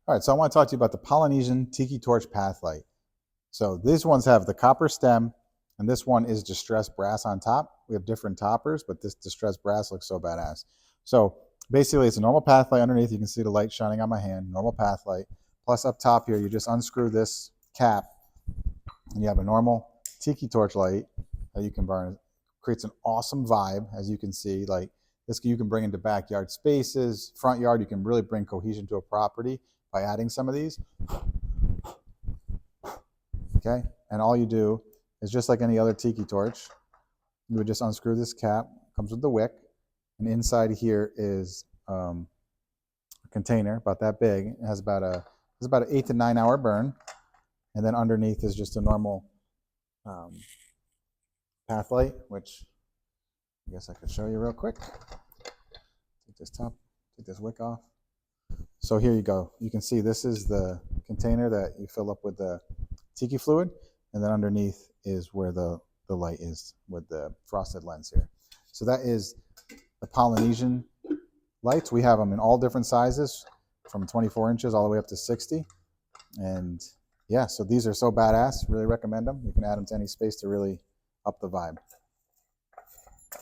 All right, so I want to talk to you about the Polynesian Tiki Torch Path Light. So these ones have the copper stem, and this one is distressed brass on top. We have different toppers, but this distressed brass looks so badass. So basically, it's a normal path light underneath. You can see the light shining on my hand, normal path light. Plus up top here, you just unscrew this cap, and you have a normal Tiki Torch light that you can burn. It creates an awesome vibe, as you can see. Like this, you can bring into backyard spaces, front yard. You can really bring cohesion to a property by adding some of these. Okay, and all you do is just like any other tiki torch, you would just unscrew this cap, comes with the wick, and inside here is a container about that big. It has about an 8 to 9 hour burn, and then underneath is just a normal path light, which I guess I could show you real quick. Take this wick off. So here you go. You can see this is the container that you fill up with the tiki fluid, and then underneath is where the light is with the frosted lens here. So that is the Polynesian lights. We have them in all different sizes, from 24 inches all the way up to 60. And yeah, so these are so badass. Really recommend them. You can add them to any space to really up the vibe.